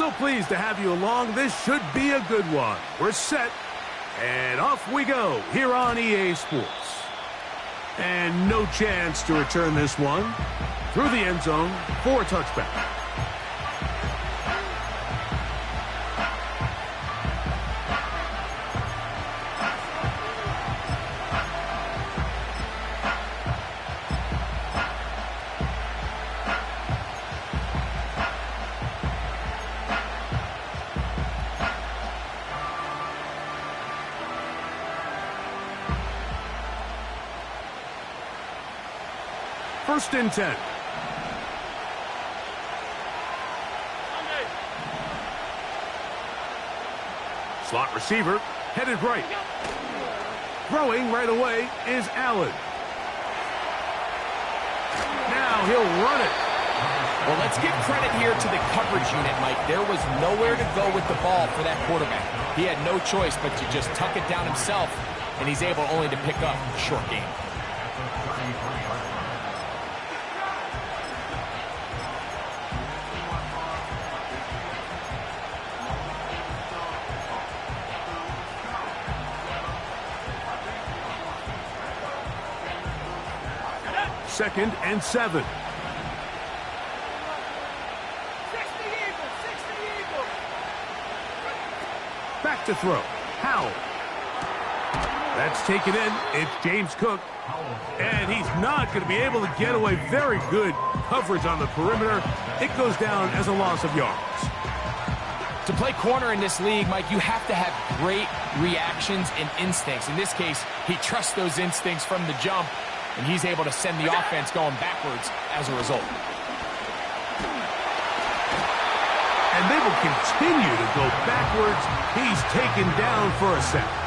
So pleased to have you along. This should be a good one. We're set, and off we go here on EA Sports. And no chance to return this one through the end zone for a touchback. First and 10. Slot receiver, headed right. Throwing right away is Allen. Now he'll run it. Well, let's give credit here to the coverage unit, Mike. There was nowhere to go with the ball for that quarterback. He had no choice but to just tuck it down himself, and he's able only to pick up a short gain. Second and 7. Back to throw. Howell. That's taken in. It's James Cook. And he's not going to be able to get away. Very good coverage on the perimeter. It goes down as a loss of yards. To play corner in this league, Mike, you have to have great reactions and instincts. In this case, he trusts those instincts from the jump, and he's able to send the offense going backwards as a result. And they will continue to go backwards. He's taken down for a sack.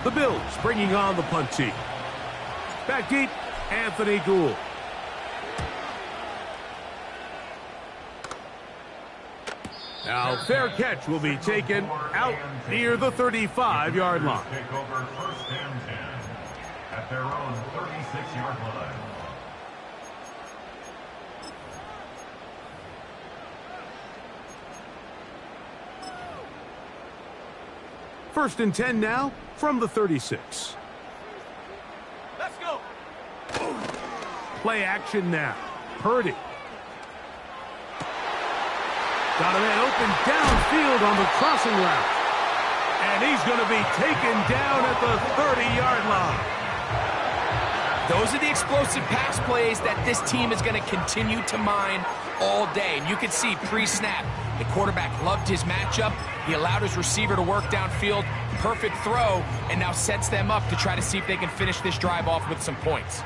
The Bills bringing on the punt team. Back deep, Anthony Gould. Now, fair catch will be taken out near the 35-yard line. Take over first and 10 at their own 36-yard line. First and 10 now from the 36. Let's go. Play action now. Purdy. Got a man open downfield on the crossing route. And he's going to be taken down at the 30-yard line. Those are the explosive pass plays that this team is going to continue to mine all day. And you can see pre-snap, the quarterback loved his matchup. He allowed his receiver to work downfield. Perfect throw, and now sets them up to try to see if they can finish this drive off with some points.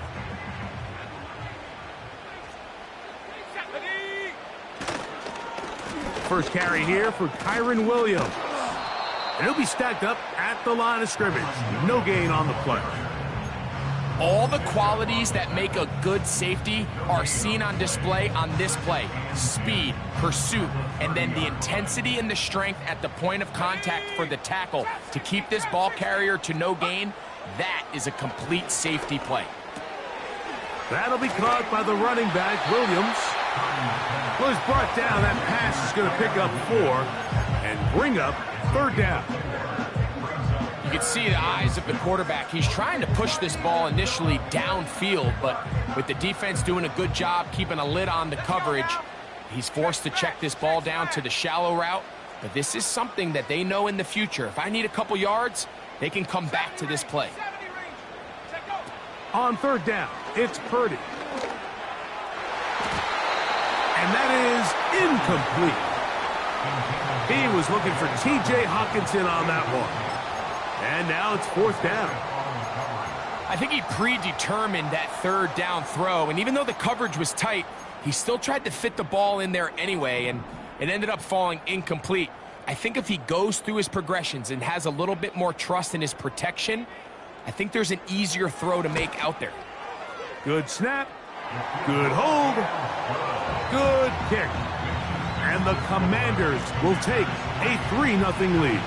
First carry here for Kyren Williams. And he'll be stacked up at the line of scrimmage. No gain on the play. All the qualities that make a good safety are seen on display on this play. Speed, pursuit, and then the intensity and the strength at the point of contact for the tackle to keep this ball carrier to no gain. That is a complete safety play. That'll be caught by the running back, Williams. Was brought down. That pass is going to pick up 4 and bring up third down. You can see the eyes of the quarterback. He's trying to push this ball initially downfield, but with the defense doing a good job keeping a lid on the coverage, he's forced to check this ball down to the shallow route. But this is something that they know in the future. If I need a couple yards, they can come back to this play. On third down, it's Purdy. And that is incomplete. He was looking for T.J. Hockenson on that one. And now it's 4th down. I think he predetermined that 3rd down throw, and even though the coverage was tight, he still tried to fit the ball in there anyway, and it ended up falling incomplete. I think if he goes through his progressions and has a little bit more trust in his protection, I think there's an easier throw to make out there. Good snap. Good hold. Good kick. And the Commanders will take a 3-0 lead.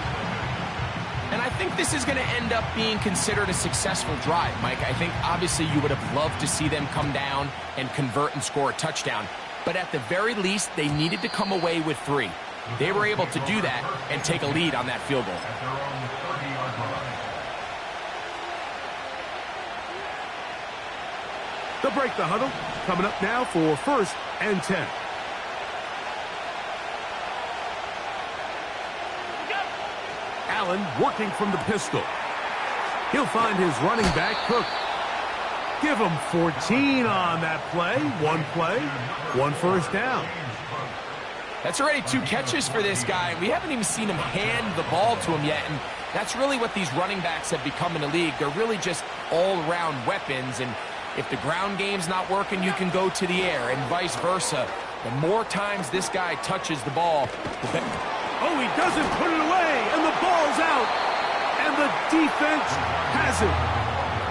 And I think this is going to end up being considered a successful drive, Mike. I think obviously you would have loved to see them come down and convert and score a touchdown. But at the very least, they needed to come away with 3. They were able to do that and take a lead on that field goal. They'll break the huddle. Coming up now for 1st and 10. Allen working from the pistol. He'll find his running back, Cook. Give him 14 on that play. 1 first down. That's already 2 catches for this guy. We haven't even seen him hand the ball to him yet, and that's really what these running backs have become in the league. They're really just all-around weapons, and if the ground game's not working, you can go to the air, and vice versa. The more times this guy touches the ball, the better. Oh, he doesn't put it away, and the ball's out, and the defense has it.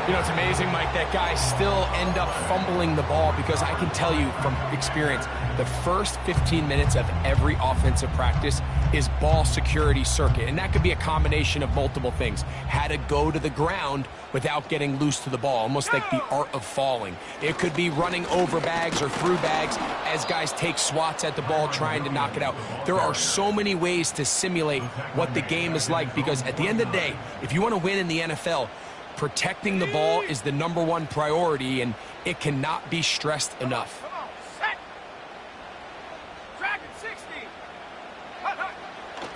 You know, it's amazing, Mike, that guys still end up fumbling the ball, because I can tell you from experience, the first 15 minutes of every offensive practice is ball security circuit, and that could be a combination of multiple things. How to go to the ground without getting loose to the ball, almost like the art of falling. It could be running over bags or through bags as guys take swats at the ball trying to knock it out. There are so many ways to simulate what the game is like, because at the end of the day, if you want to win in the NFL, protecting the ball is the #1 priority, and it cannot be stressed enough.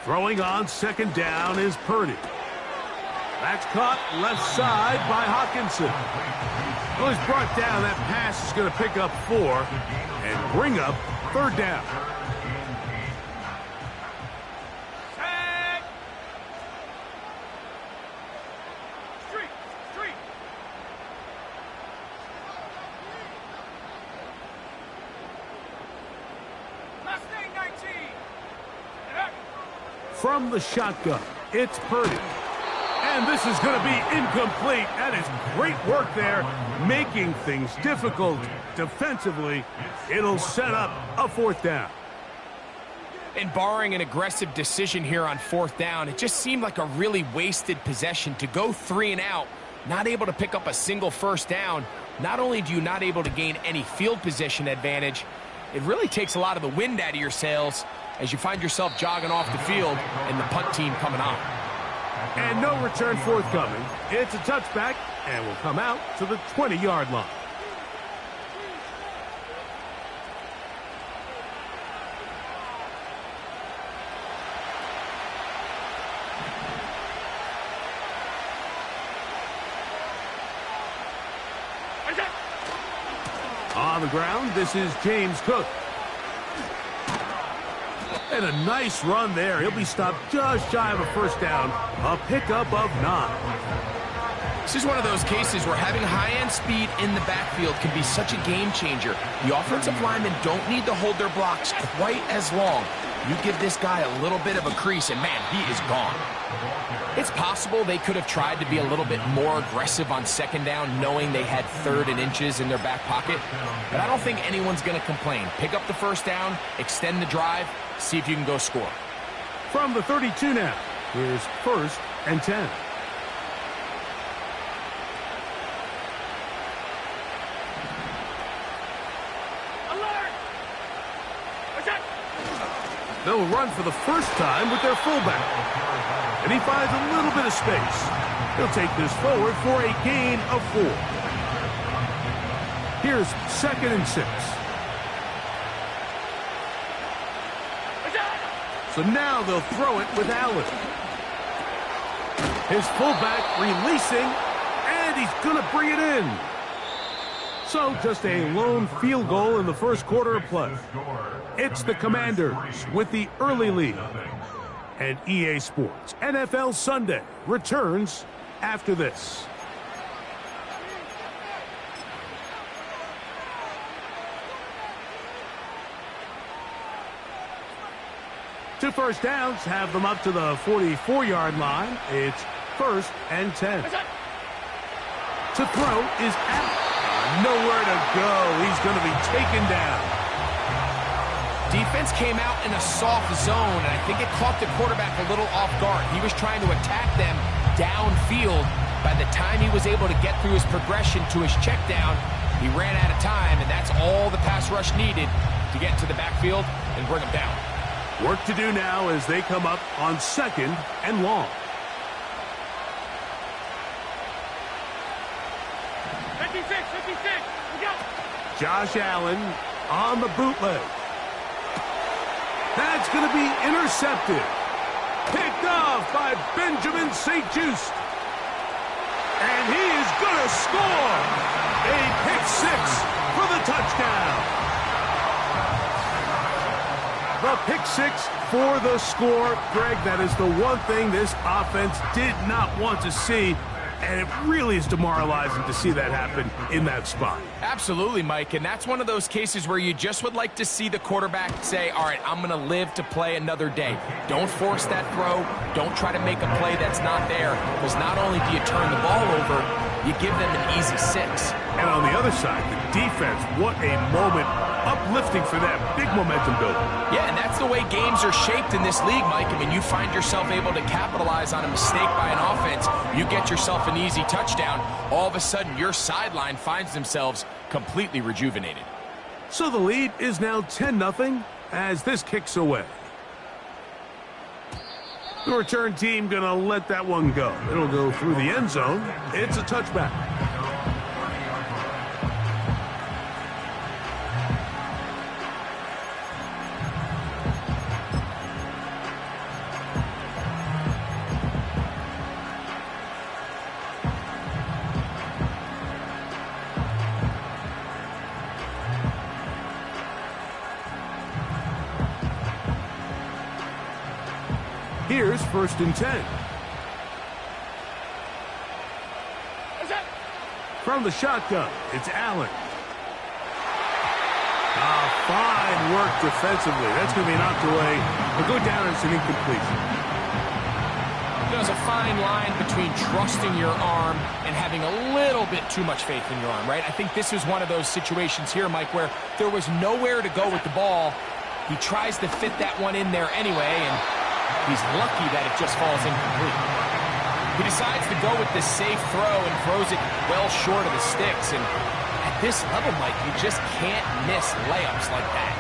Throwing on 2nd down is Purdy. That's caught left side by Hockenson. Well, he's brought down. That pass is going to pick up 4 and bring up 3rd down. From the shotgun, it's Purdy. And this is going to be incomplete. That is great work there, making things difficult defensively. It'll set up a 4th down. And barring an aggressive decision here on 4th down, it just seemed like a really wasted possession to go 3 and out, not able to pick up a single 1st down. Not only do you not able to gain any field position advantage, it really takes a lot of the wind out of your sails as you find yourself jogging off the field and the punt team coming on. And no return forthcoming. It's a touchback and will come out to the 20-yard line. On the ground, this is James Cook. And a nice run there. He'll be stopped just shy of a 1st down. A pickup of 9. This is one of those cases where having high-end speed in the backfield can be such a game changer. The offensive linemen don't need to hold their blocks quite as long. You give this guy a little bit of a crease, and man, he is gone. It's possible they could have tried to be a little bit more aggressive on 2nd down, knowing they had 3rd and inches in their back pocket. But I don't think anyone's going to complain. Pick up the 1st down, extend the drive, see if you can go score. From the 32 now, here's 1st and 10. They'll run for the first time with their fullback. And he finds a little bit of space. He'll take this forward for a gain of 4. Here's 2nd and 6. So now they'll throw it with Allen. His fullback releasing, and he's going to bring it in. So just a lone field goal in the first quarter of play. It's the Commanders with the early lead. And EA Sports NFL Sunday returns after this. Two first downs have them up to the 44-yard line. It's 1st and 10. To throw is out. Nowhere to go. He's going to be taken down. Defense came out in a soft zone, and I think it caught the quarterback a little off guard. He was trying to attack them downfield. By the time he was able to get through his progression to his check down, he ran out of time, and that's all the pass rush needed to get to the backfield and bring him down. Work to do now as they come up on 2nd and long. 56, we go. Josh Allen on the bootleg. That's going to be intercepted. Picked off by Benjamin St-Juste. And he is going to score. A pick 6 for the touchdown. The pick 6 for the score. Greg, that is the one thing this offense did not want to see. And it really is demoralizing to see that happen in that spot. Absolutely, Mike, and that's one of those cases where you just would like to see the quarterback say, all right, I'm going to live to play another day. Don't force that throw. Don't try to make a play that's not there, because not only do you turn the ball over, you give them an easy 6. And on the other side, the defense, what a moment. Uplifting for them. Big momentum builder. Yeah, and that's the way games are shaped in this league, Mike. I mean, you find yourself able to capitalize on a mistake by an offense. You get yourself an easy touchdown. All of a sudden, your sideline finds themselves completely rejuvenated. So the lead is now 10-0 as this kicks away. The return team going to let that one go. It'll go through the end zone. It's a touchback. Here's 1st and 10. From the shotgun, it's Allen. Fine work defensively. That's going to be knocked away. We'll go down, and it's an incompletion. There's a fine line between trusting your arm and having a little bit too much faith in your arm, right? I think this was one of those situations here, Mike, where there was nowhere to go with the ball. He tries to fit that one in there anyway, and he's lucky that it just falls incomplete. He decides to go with this safe throw and throws it well short of the sticks. And at this level, Mike, you just can't miss layups like that.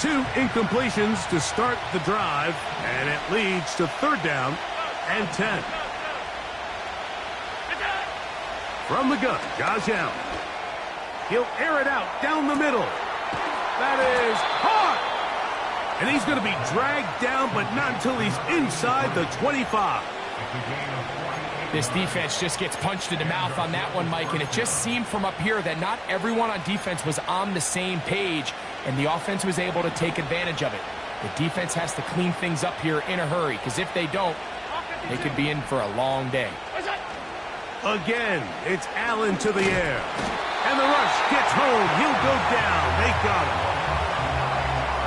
2 incompletions to start the drive, and it leads to 3rd down and 10. From the gun, Josh Allen. He'll air it out down the middle. That is caught. And he's going to be dragged down, but not until he's inside the 25. This defense just gets punched in the mouth on that one, Mike, and it just seemed from up here that not everyone on defense was on the same page, and the offense was able to take advantage of it. The defense has to clean things up here in a hurry, because if they don't, they could be in for a long day. Again, it's Allen to the air. And the rush gets home. He'll go down. They got him.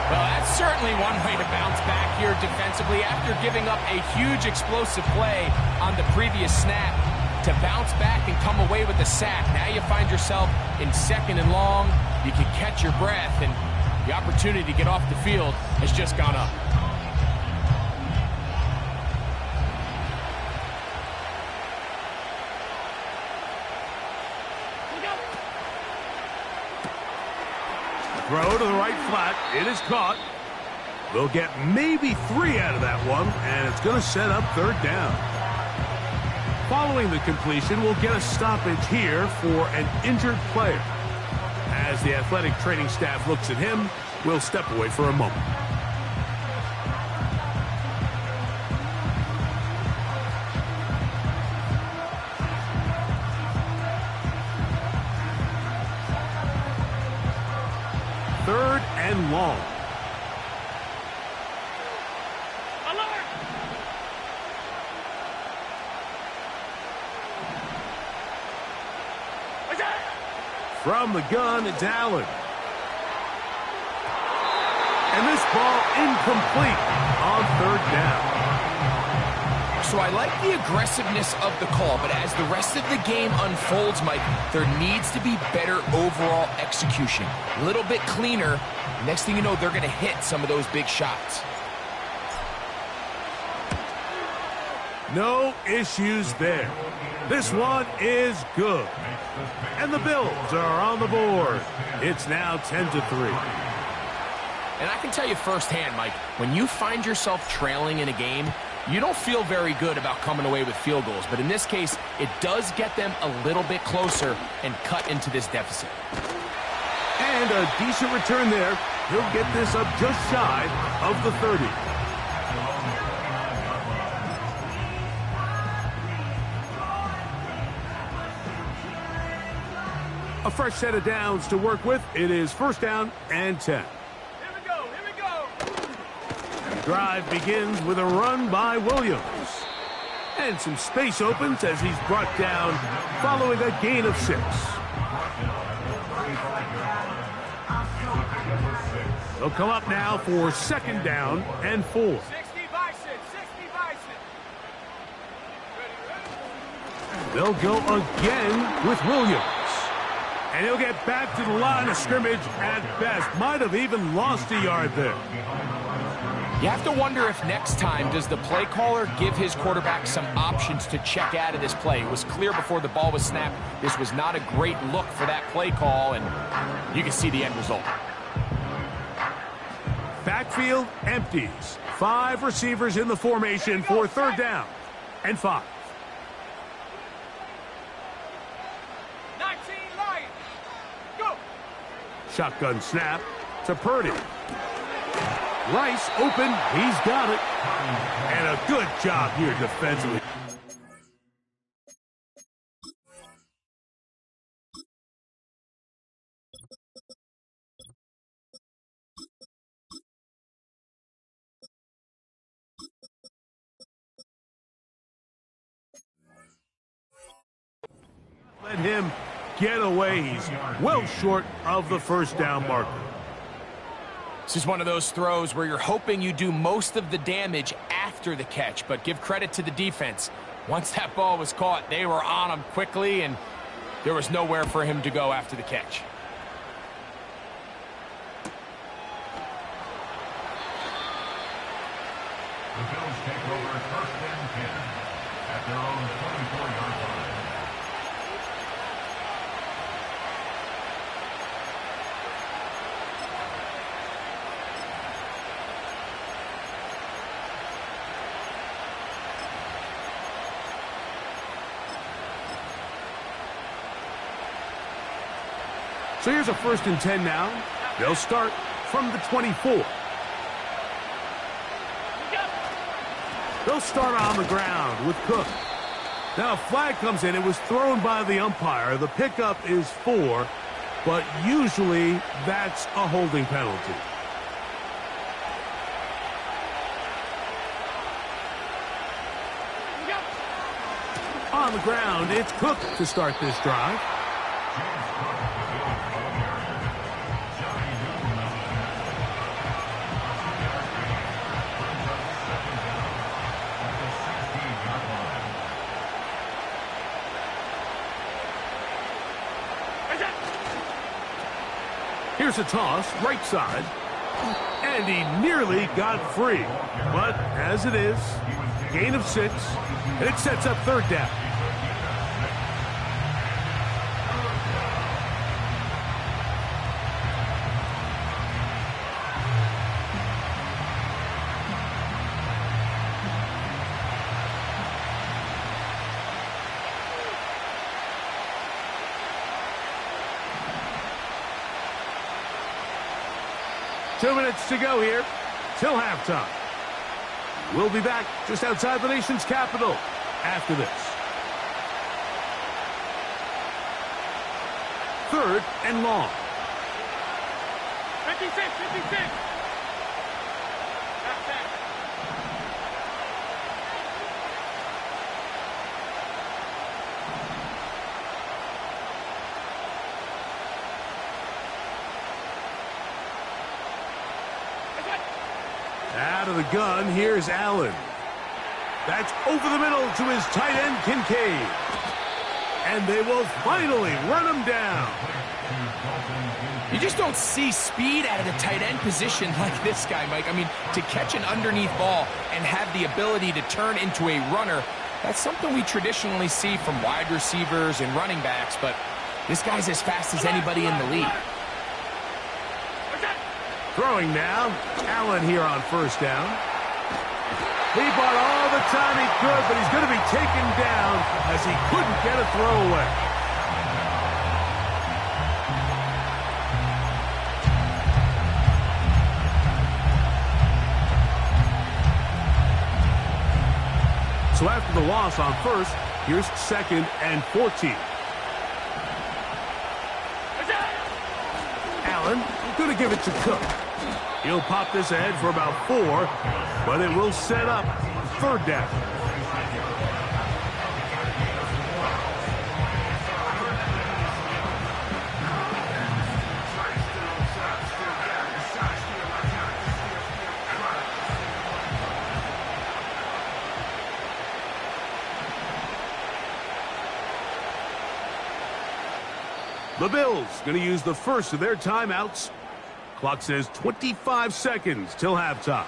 Well, that's certainly one way to bounce back here defensively after giving up a huge explosive play on the previous snap. To bounce back and come away with a sack. Now you find yourself in 2nd and long. You can catch your breath, and the opportunity to get off the field has just gone up. Throw to the right flat. It is caught. They'll get maybe 3 out of that one, and it's going to set up 3rd down. Following the completion, we'll get a stoppage here for an injured player. As the athletic training staff looks at him, we'll step away for a moment. long. Alert! From the gun, it's Allen. And this ball incomplete on third down. So I like the aggressiveness of the call, but as the rest of the game unfolds, Mike, there needs to be better overall execution. A little bit cleaner. Next thing you know, they're going to hit some of those big shots. No issues there. This one is good. And the Bills are on the board. It's now 10-3. And I can tell you firsthand, Mike, when you find yourself trailing in a game, you don't feel very good about coming away with field goals. But in this case, it does get them a little bit closer and cut into this deficit. And a decent return there. He'll get this up just shy of the 30. A fresh set of downs to work with. It is first down and 10. Drive begins with a run by Williams. And some space opens as he's brought down following a gain of 6. They'll come up now for second down and 4. 60 by 6, 60 by 6. They'll go again with Williams. And he'll get back to the line of scrimmage at best. Might have even lost a yard there. You have to wonder if next time does the play caller give his quarterback some options to check out of this play. It was clear before the ball was snapped this was not a great look for that play call, and you can see the end result. Backfield empties. 5 receivers in the formation for third down and 5. 19 Lions. Go. Shotgun snap to Purdy. Rice open, he's got it. And a good job here defensively. Let him get away. He's well short of the first down marker. This is one of those throws where you're hoping you do most of the damage after the catch, but give credit to the defense. Once that ball was caught, they were on him quickly, and there was nowhere for him to go after the catch. The Bills take over first and 10 at their own 24-yard line. So here's a first and 10 now. They'll start from the 24. They'll start on the ground with Cook. Now a flag comes in. It was thrown by the umpire. The pickup is 4, but usually that's a holding penalty. On the ground, it's Cook to start this drive. Here's a toss, right side. And he nearly got free. But as it is, gain of 6, and it sets up third down. Two minutes to go here till halftime. We'll be back just outside the nation's capital after this. Third and long. 56, 56. That's it. Out of the gun, here's Allen. That's over the middle to his tight end, Kincaid. And they will finally run him down. You just don't see speed out of the tight end position like this guy, Mike. I mean, to catch an underneath ball and have the ability to turn into a runner, that's something we traditionally see from wide receivers and running backs, but this guy's as fast as anybody in the league. Throwing now, Allen here on first down. He bought all the time he could, but he's going to be taken down as he couldn't get a throwaway. So after the loss on first, here's 2nd and 14. Allen going to give it to Cook. He'll pop this ahead for about 4, but it will set up 3rd down. The Bills going to use the first of their timeouts. Clock says 25 seconds till halftime.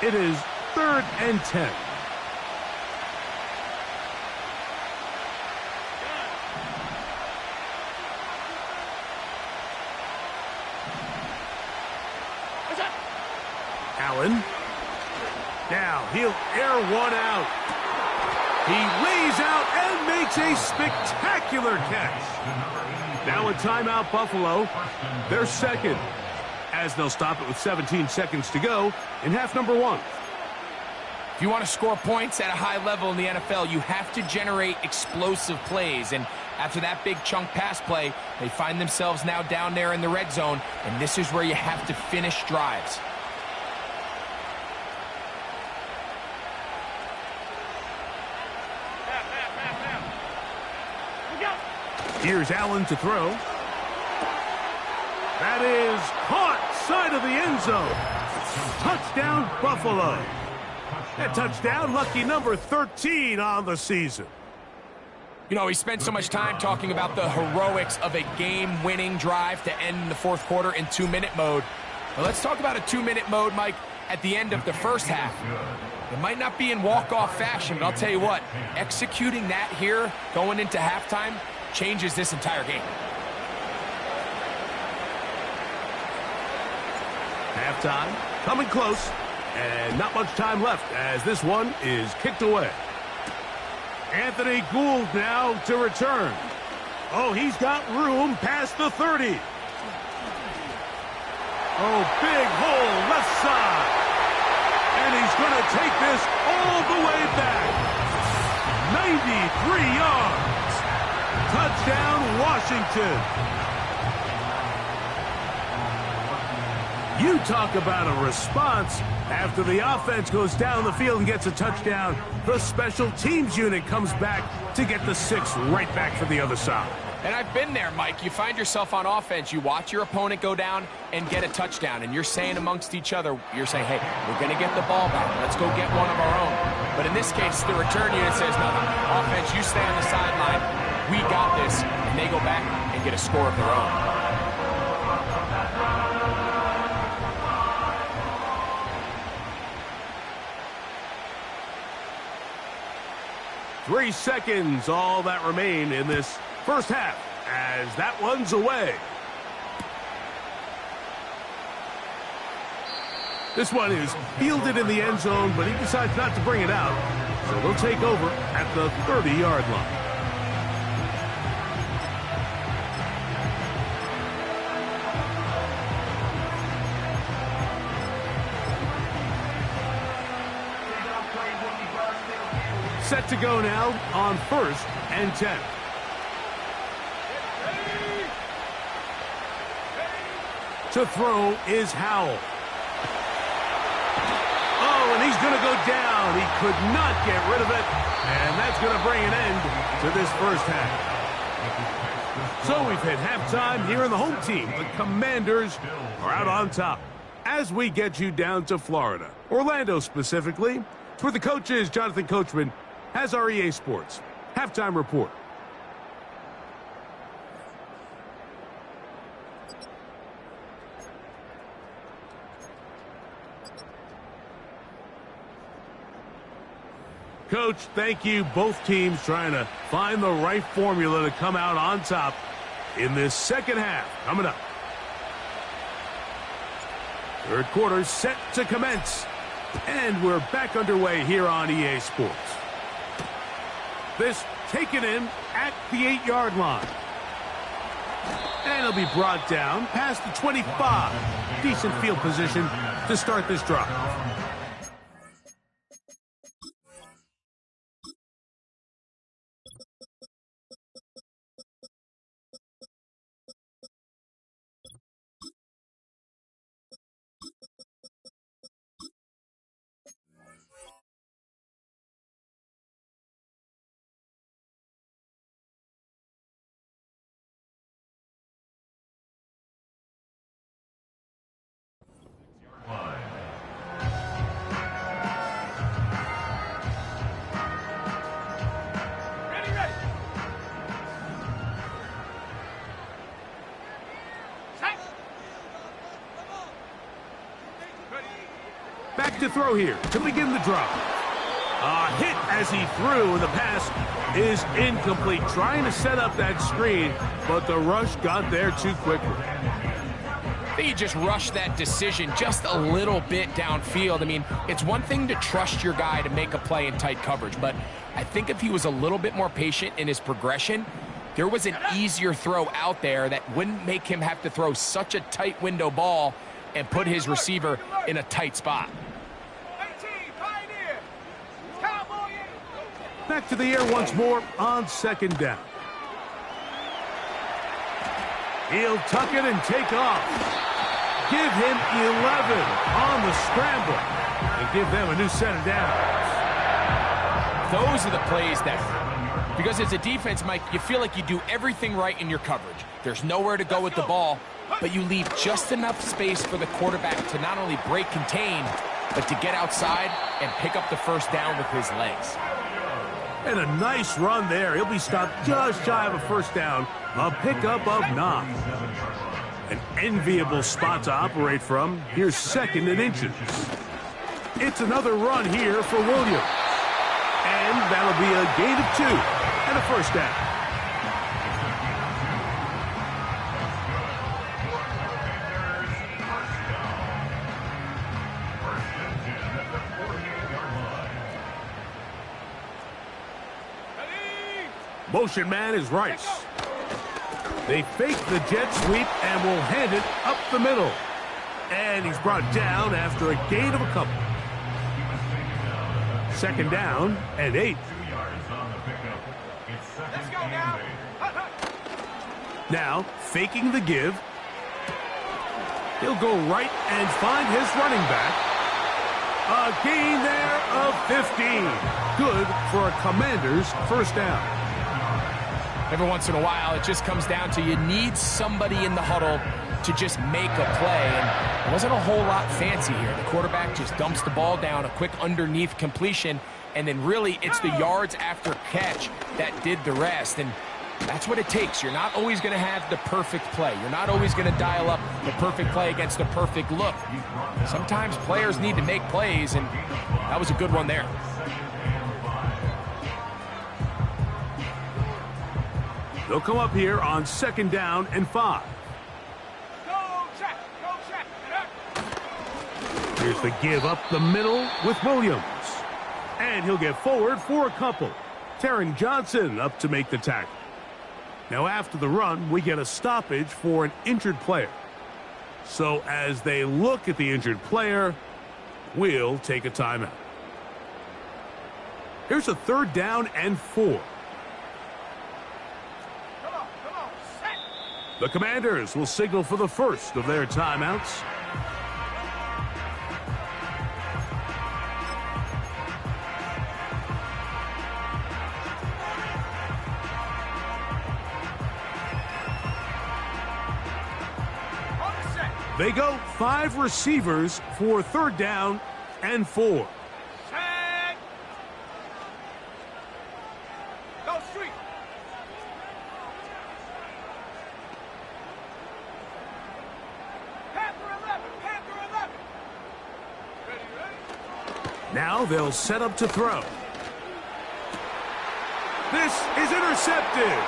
It is 3rd and 10. Allen. Now he'll air one out. He lays out and makes a spectacular catch. Now a timeout, Buffalo. They're 2nd, as they'll stop it with 17 seconds to go in half number 1. If you want to score points at a high level in the NFL, you have to generate explosive plays. And after that big chunk pass play, they find themselves now down there in the red zone. And this is where you have to finish drives. Here's Allen to throw. That is caught side of the end zone. Touchdown, Buffalo. That touchdown, lucky number 13 on the season. You know, we spent so much time talking about the heroics of a game-winning drive to end the 4th quarter in 2-minute mode. Well, let's talk about a 2-minute mode, Mike, at the end of the first half. It might not be in walk-off fashion, but I'll tell you what, executing that here going into halftime changes this entire game. Halftime coming close, and not much time left as this one is kicked away. Anthony Gould now to return. Oh, he's got room past the 30. Oh, big hole left side. And he's going to take this all the way back. 93 yards. Touchdown, Washington. You talk about a response. After the offense goes down the field and gets a touchdown, the special teams unit comes back to get the 6 right back for the other side. And I've been there, Mike. You find yourself on offense, you watch your opponent go down and get a touchdown, and you're saying amongst each other, you're saying, hey, we're going to get the ball back. Let's go get one of our own. But in this case, the return unit says, no, offense, you stay on the sideline. We got this. And they go back and get a score of their own. 3 seconds, all that remain in this first half, as that one's away. This one is fielded in the end zone, but he decides not to bring it out. So they'll take over at the 30-yard line. set to go now on 1st and 10. To throw is Howell. Oh, and he's going to go down. He could not get rid of it. And that's going to bring an end to this first half. So we've hit halftime here in the home team. The Commanders are out on top. As we get you down to Florida, Orlando specifically, it's where the coach is. Jonathan Coachman has our EA Sports halftime report. Coach, thank you. Both teams trying to find the right formula to come out on top in this second half. Coming up. Third quarter set to commence. And we're back underway here on EA Sports. This taken in at the 8-yard line. And it'll be brought down past the 25. Decent field position to start this drive. Back to throw here to begin the drive. A hit as he threw, and the pass is incomplete. Trying to set up that screen, but the rush got there too quickly. I think he just rushed that decision just a little bit downfield. I mean, it's one thing to trust your guy to make a play in tight coverage, but I think if he was a little bit more patient in his progression, there was an easier throw out there that wouldn't make him have to throw such a tight window ball and put his receiver in a tight spot. Back to the air once more on second down. He'll tuck it and take off. Give him 11 on the scramble and give them a new set of downs. Those are the plays that, because as a defense, Mike, you feel like you do everything right in your coverage. There's nowhere to go with the ball, but you leave just enough space for the quarterback to not only break contain, but to get outside and pick up the first down with his legs. And a nice run there. He'll be stopped just shy of a first down. A pickup of 9. An enviable spot to operate from. Here's 2nd and inches. It's another run here for Williams. And that'll be a gain of 2 and a first down. Motion man is Rice. They fake the jet sweep and will hand it up the middle. And he's brought down after a gain of a couple. 2nd down and 8. Let's go now. Now, faking the give. He'll go right and find his running back. A gain there of 15. Good for a Commander's first down. Every once in a while, it just comes down to you need somebody in the huddle to just make a play. And it wasn't a whole lot fancy here. The quarterback just dumps the ball down, a quick underneath completion, and then really it's the yards after catch that did the rest. And that's what it takes. You're not always going to have the perfect play. You're not always going to dial up the perfect play against the perfect look. Sometimes players need to make plays, and that was a good one there. They'll come up here on 2nd down and 5. Go check. Go check. Here's the give up the middle with Williams. And he'll get forward for a couple. Taron Johnson up to make the tackle. Now after the run, we get a stoppage for an injured player. So as they look at the injured player, we'll take a timeout. Here's a 3rd down and 4. Come on, set. The Commanders will signal for the first of their timeouts. On set. They go 5 receivers for 3rd down and 4. Set. Go street. Panther 11. Panther 11. Ready, ready. Now they'll set up to throw. This is intercepted.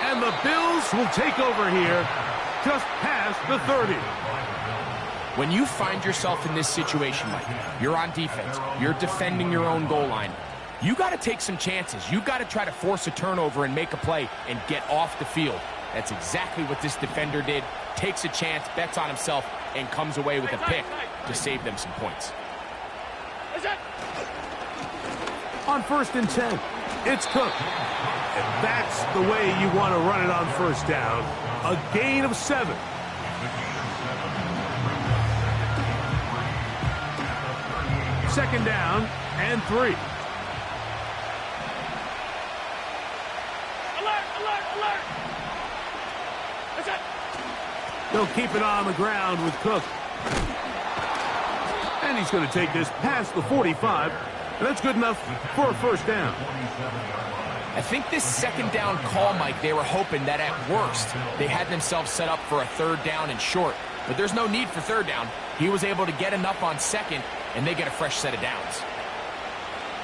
And the Bills will take over here just past the 30. When you find yourself in this situation, Mike, you're on defense, you're defending your own goal line, you got to take some chances. You got to try to force a turnover and make a play and get off the field. That's exactly what this defender did. Takes a chance, bets on himself, and comes away with a pick to save them some points. On 1st and 10, it's Cook. And that's the way you want to run it on 1st down. A gain of 7. Second down and 3. Alert, alert, alert. That's it. They'll keep it on the ground with Cook. And he's going to take this past the 45. And that's good enough for a 1st down. I think this 2nd down call, Mike, they were hoping that at worst they had themselves set up for a 3rd down and short. But there's no need for 3rd down. He was able to get enough on 2nd, and they get a fresh set of downs.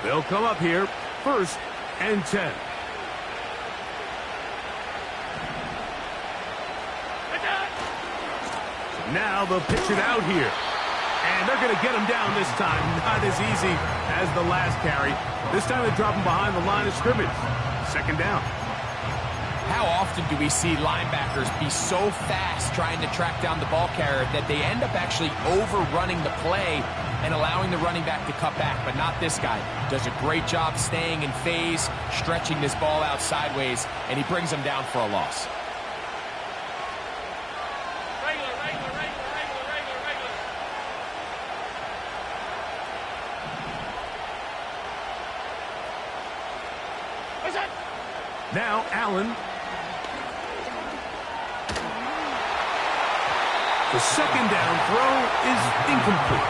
They'll come up here 1st and 10. Now they'll pitch it out here. And they're going to get him down this time. Not as easy as the last carry. This time they drop him behind the line of scrimmage. 2nd down. How often do we see linebackers be so fast trying to track down the ball carrier that they end up actually overrunning the play and allowing the running back to cut back? But not this guy. Does a great job staying in phase, stretching this ball out sideways, and he brings them down for a loss. Now Allen. The 2nd down throw is incomplete.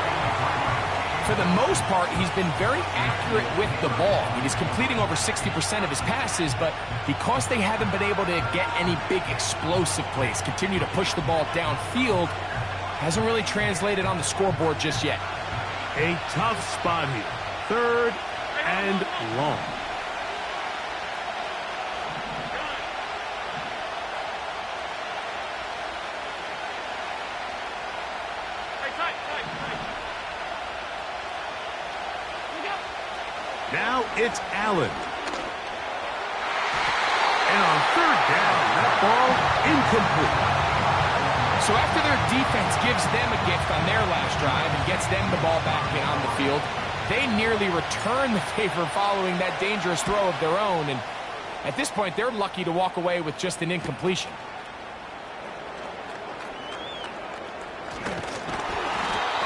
For the most part, he's been very accurate with the ball. He's completing over 60% of his passes, but because they haven't been able to get any big explosive plays, continue to push the ball downfield, hasn't really translated on the scoreboard just yet. A tough spot here. 3rd and long. Now it's Allen. And on 3rd down, that ball incomplete. So after their defense gives them a gift on their last drive and gets them the ball back in on the field, they nearly return the favor following that dangerous throw of their own. And at this point, they're lucky to walk away with just an incompletion.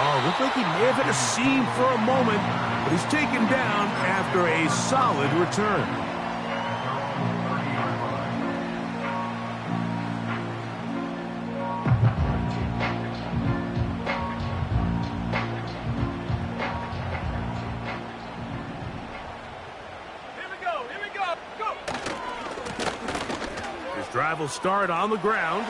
Oh, looked like he may have hit a seam for a moment, but he's taken down after a solid return. Here we go, go! His drive will start on the ground.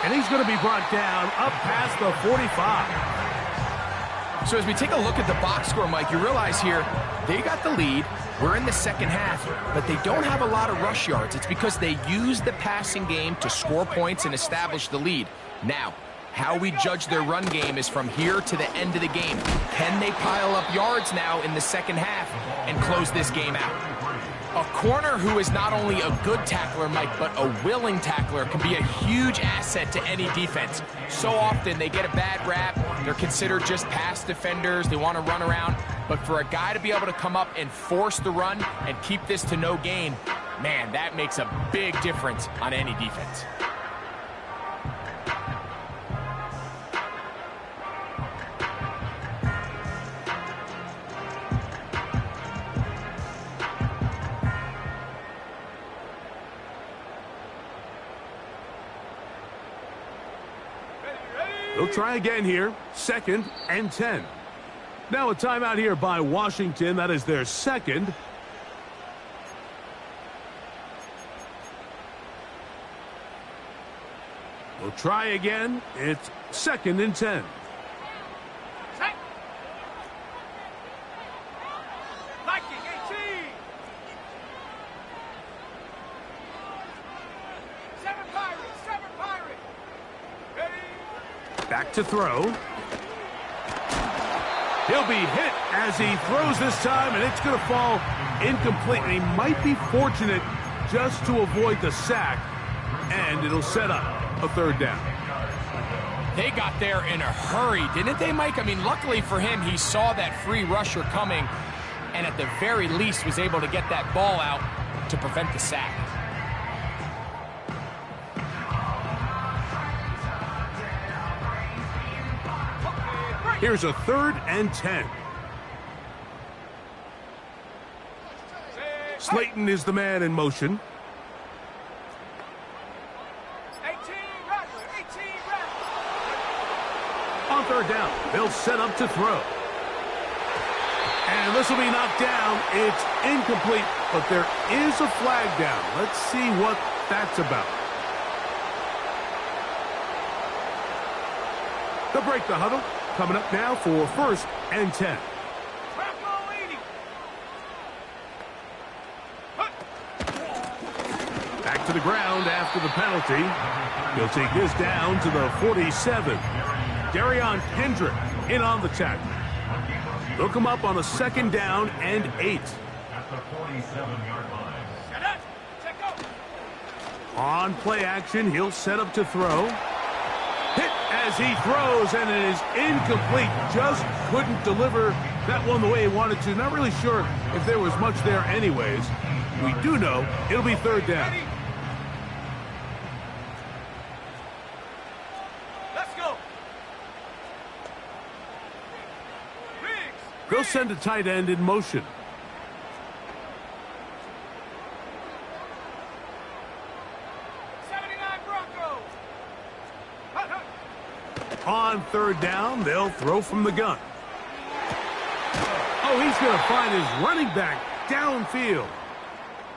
And he's going to be brought down up past the 45. So as we take a look at the box score, Mike, you realize here they got the lead. We're in the 2nd half, but they don't have a lot of rush yards. It's because they use the passing game to score points and establish the lead. Now, how we judge their run game is from here to the end of the game. Can they pile up yards now in the 2nd half and close this game out? A corner who is not only a good tackler, Mike, but a willing tackler can be a huge asset to any defense. So often they get a bad rap. They're considered just pass defenders. They want to run around. But for a guy to be able to come up and force the run and keep this to no gain, man, that makes a big difference on any defense. They'll try again here. 2nd and 10. Now a timeout here by Washington. That is their second. They'll try again. It's 2nd and 10. Back to throw. He'll be hit as he throws this time, and it's going to fall incomplete. And he might be fortunate just to avoid the sack, and it'll set up a 3rd down. They got there in a hurry, didn't they, Mike? I mean, luckily for him, he saw that free rusher coming, and at the very least was able to get that ball out to prevent the sack. Here's a 3rd and 10. Slayton is the man in motion. 18 On 3rd down, they'll set up to throw. And this will be knocked down. It's incomplete, but there is a flag down. Let's see what that's about. They'll break the huddle. Coming up now for 1st and 10. Back to the ground after the penalty. He'll take this down to the 47. Darion Kendrick in on the tackle. They'll come up on a 2nd down and 8. At the 47-yard line. On play action, he'll set up to throw. Hit as he throws, and it is incomplete. Just couldn't deliver that one the way he wanted to. Not really sure if there was much there anyways. We do know it'll be 3rd down. Let's go. They'll send a tight end in motion. On 3rd down, they'll throw from the gun. Oh, he's going to find his running back downfield.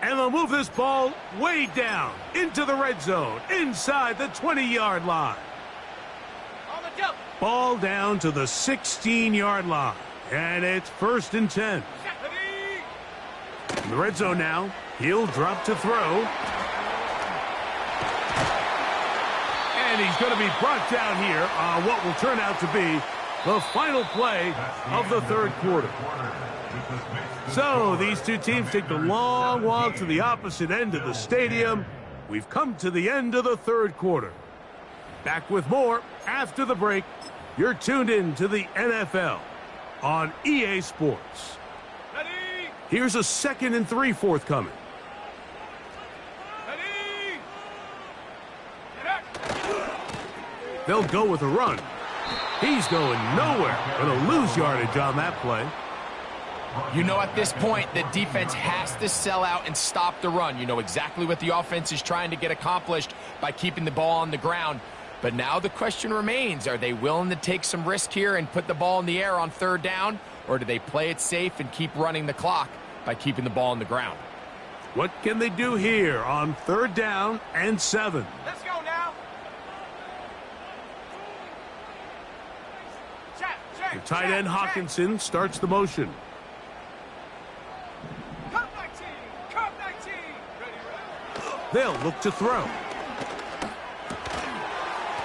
And they'll move this ball way down into the red zone, inside the 20-yard line. On the jump. Ball down to the 16-yard line. And it's 1st and 10. In the red zone now, he'll drop to throw. And he's going to be brought down here on what will turn out to be the final play of the 3rd quarter. So these two teams take the long walk to the opposite end of the stadium. We've come to the end of the 3rd quarter. Back with more after the break. You're tuned in to the NFL on EA Sports. Ready. Here's a 2nd and 3 forthcoming. They'll go with a run. He's going nowhere. Going to lose yardage on that play. You know, at this point, the defense has to sell out and stop the run. You know exactly what the offense is trying to get accomplished by keeping the ball on the ground. But now the question remains, are they willing to take some risk here and put the ball in the air on 3rd down? Or do they play it safe and keep running the clock by keeping the ball on the ground? What can they do here on 3rd down and 7? Let's go now. The tight end Hawkinson starts the motion. Cut 19. Cut 19. Ready. They'll look to throw.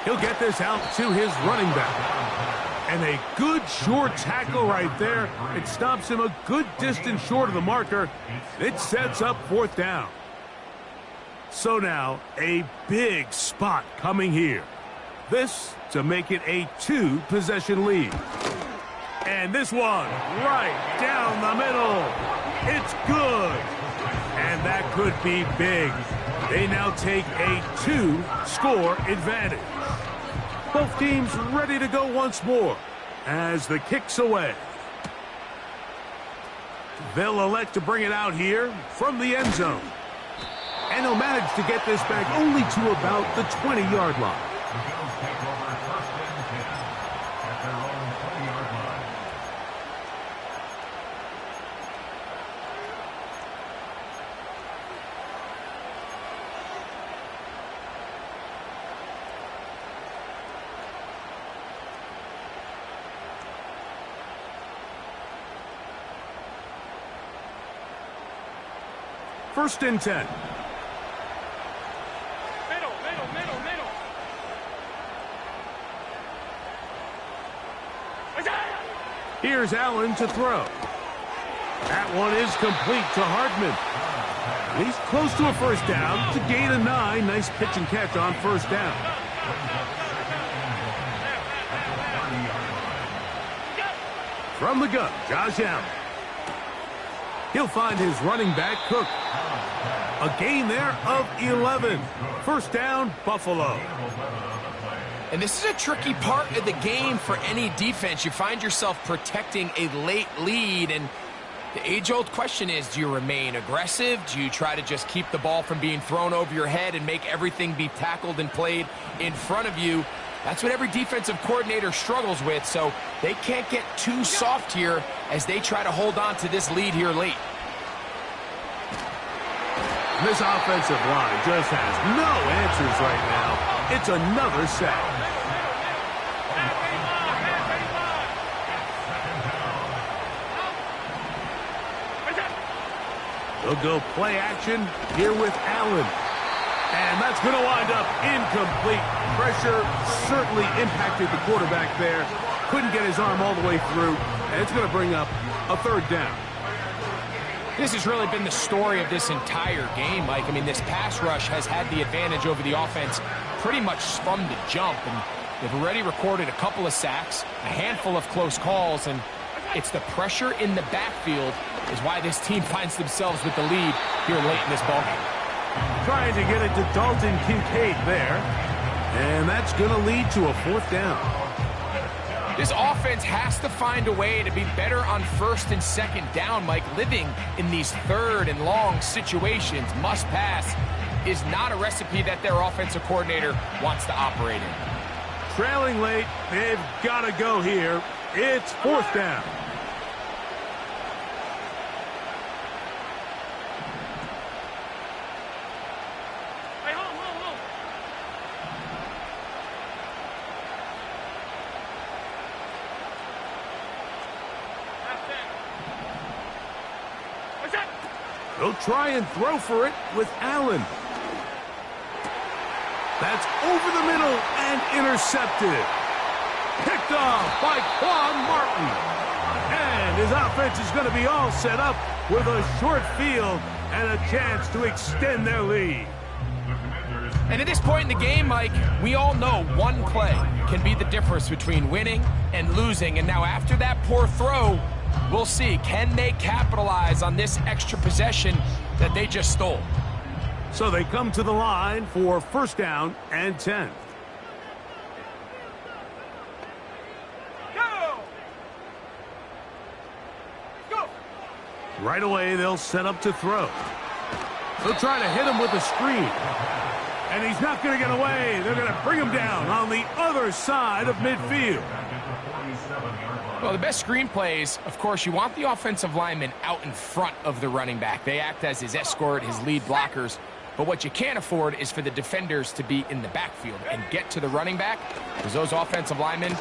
He'll get this out to his running back. And a good short tackle right there. It stops him a good distance short of the marker. It sets up fourth down. So now, a big spot coming here. This to make it a 2-possession lead. And this one, right down the middle. It's good. And that could be big. They now take a 2-score advantage. Both teams ready to go once more as the kick's away. They'll elect to bring it out here from the end zone. And he'll manage to get this back only to about the 20-yard line. The Bills take over first and 10 at their own 20-yard line. First and 10. Middle. Here's Allen to throw. That one is complete to Hardman. He's close to a first down to gain a 9. Nice pitch and catch on first down. From the gun, Josh Allen. He'll find his running back, Cook. A gain there of 11. First down, Buffalo. And this is a tricky part of the game for any defense. You find yourself protecting a late lead, and the age-old question is, do you remain aggressive? Do you try to just keep the ball from being thrown over your head and make everything be tackled and played in front of you? That's what every defensive coordinator struggles with, so they can't get too soft here as they try to hold on to this lead here late. This offensive line just has no answers right now. It's another sack. They'll go play action here with Allen. And that's going to wind up incomplete. Pressure certainly impacted the quarterback there. Couldn't get his arm all the way through. And it's going to bring up a third down. This has really been the story of this entire game, Mike. I mean, this pass rush has had the advantage over the offense pretty much from the jump. And they've already recorded a couple of sacks, a handful of close calls, and it's the pressure in the backfield is why this team finds themselves with the lead here late in this ballgame. Trying to get it to Dalton Kincaid there. And that's going to lead to a fourth down. This offense has to find a way to be better on first and second down, Mike. Living in these third and long situations, must pass, is not a recipe that their offensive coordinator wants to operate in. Trailing late, they've got to go here. It's fourth down. They'll try and throw for it with Allen. That's over the middle and intercepted. Picked off by Quan Martin. And his offense is going to be all set up with a short field and a chance to extend their lead. And at this point in the game, Mike, we all know one play can be the difference between winning and losing. And now after that poor throw, we'll see, can they capitalize on this extra possession that they just stole? So they come to the line for first down and 10. Go! Right away, they'll set up to throw. They'll try to hit him with a screen. And he's not going to get away. They're going to bring him down on the other side of midfield. Well, the best screen plays, of course, you want the offensive lineman out in front of the running back. They act as his escort, his lead blockers. But what you can't afford is for the defenders to be in the backfield and get to the running back, because those offensive linemen,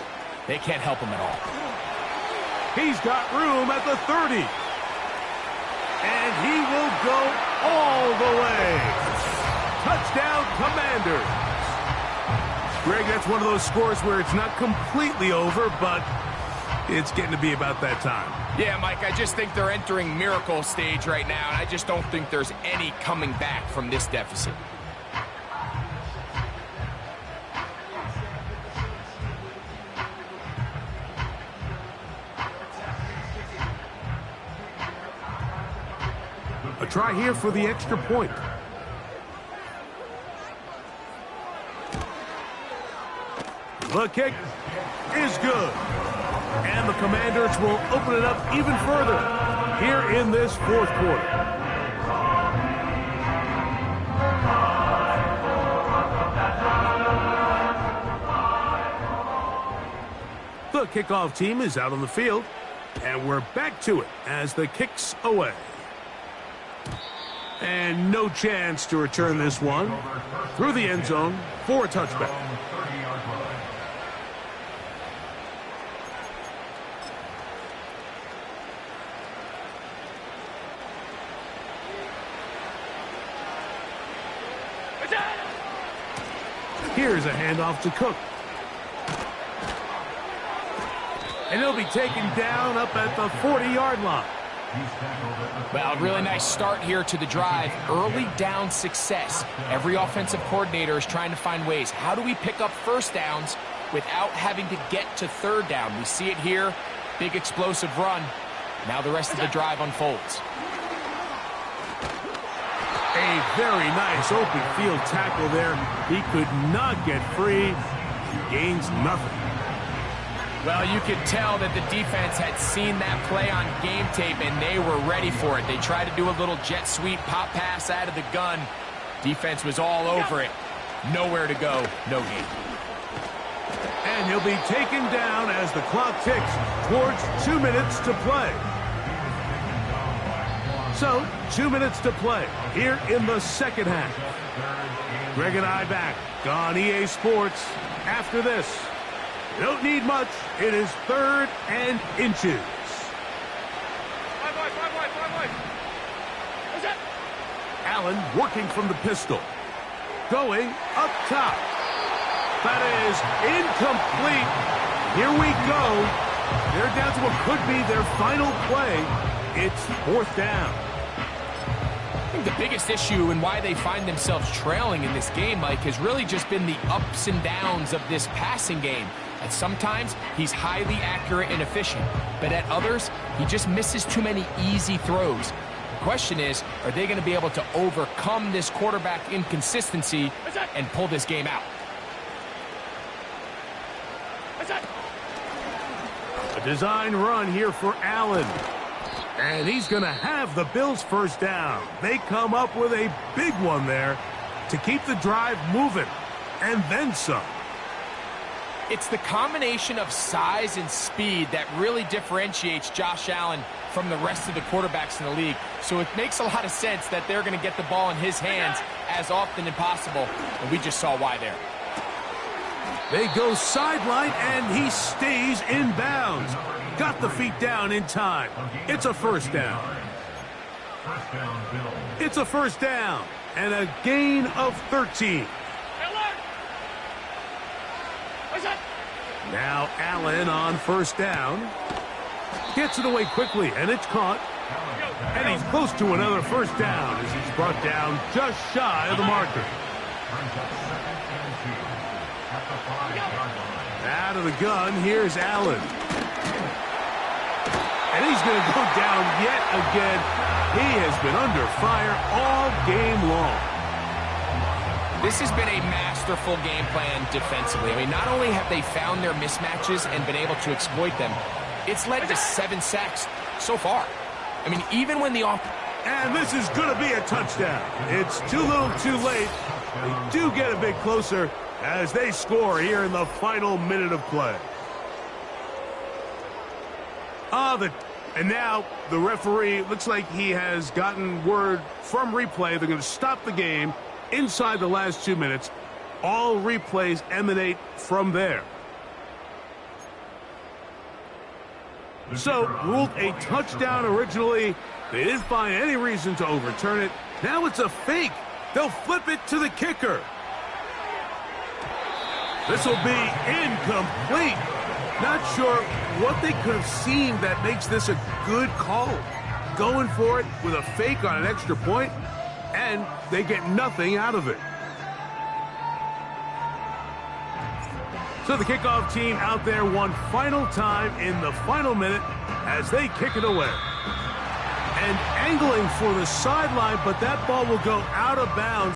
they can't help him at all. He's got room at the 30. And he will go all the way. Touchdown, Commanders. Greg, that's one of those scores where it's not completely over, but it's getting to be about that time. Yeah, Mike, I just think they're entering miracle stage right now, and I just don't think there's any coming back from this deficit. A try here for the extra point. The kick is good. And the Commanders will open it up even further here in this fourth quarter. The kickoff team is out on the field, and we're back to it as the kick's away. And no chance to return this one through the end zone for a touchback. Here's a handoff to Cook. And he'll be taken down up at the 40-yard line. Well, really nice start here to the drive. Early down success. Every offensive coordinator is trying to find ways. How do we pick up first downs without having to get to third down? We see it here. Big explosive run. Now the rest of the drive unfolds. A very nice open field tackle there. He could not get free. He gains nothing. Well, you could tell that the defense had seen that play on game tape, and they were ready for it. They tried to do a little jet sweep pop pass out of the gun. Defense was all over it. Nowhere to go, no gain. And he'll be taken down as the clock ticks towards 2 minutes to play. So, 2 minutes to play here in the second half. Greg and I back on EA Sports after this. Don't need much. It is 3rd and inches. Allen working from the pistol. Going up top. That is incomplete. Here we go. They're down to what could be their final play. It's 4th down. I think the biggest issue and why they find themselves trailing in this game, Mike, has really just been the ups and downs of this passing game. And sometimes he's highly accurate and efficient, but at others, he just misses too many easy throws. The question is, are they going to be able to overcome this quarterback inconsistency and pull this game out? A design run here for Allen. And he's going to have the Bills' first down. They come up with a big one there to keep the drive moving, and then some. It's the combination of size and speed that really differentiates Josh Allen from the rest of the quarterbacks in the league. So it makes a lot of sense that they're going to get the ball in his hands as often as possible, and we just saw why there. They go sideline, and he stays in bounds. Got the feet down in time. It's a first down. It's a first down, and a gain of 13. Now Allen on first down. Gets it away quickly, and it's caught. And he's close to another first down as he's brought down just shy of the marker. Out of the gun, here's Allen. And he's going to go down yet again. He has been under fire all game long. This has been a masterful game plan defensively. I mean, not only have they found their mismatches and been able to exploit them, it's led to 7 sacks so far. I mean, even when the And this is going to be a touchdown. It's too little too late. They do get a bit closer as they score here in the final minute of play. And now the referee, looks like he has gotten word from replay. They're going to stop the game inside the last 2 minutes. All replays emanate from there. So, ruled a touchdown originally. They didn't find any reason to overturn it. Now it's a fake. They'll flip it to the kicker. This will be incomplete. Not sure what they could have seen that makes this a good call. Going for it with a fake on an extra point, and they get nothing out of it. So the kickoff team out there one final time in the final minute as they kick it away. And angling for the sideline, but that ball will go out of bounds.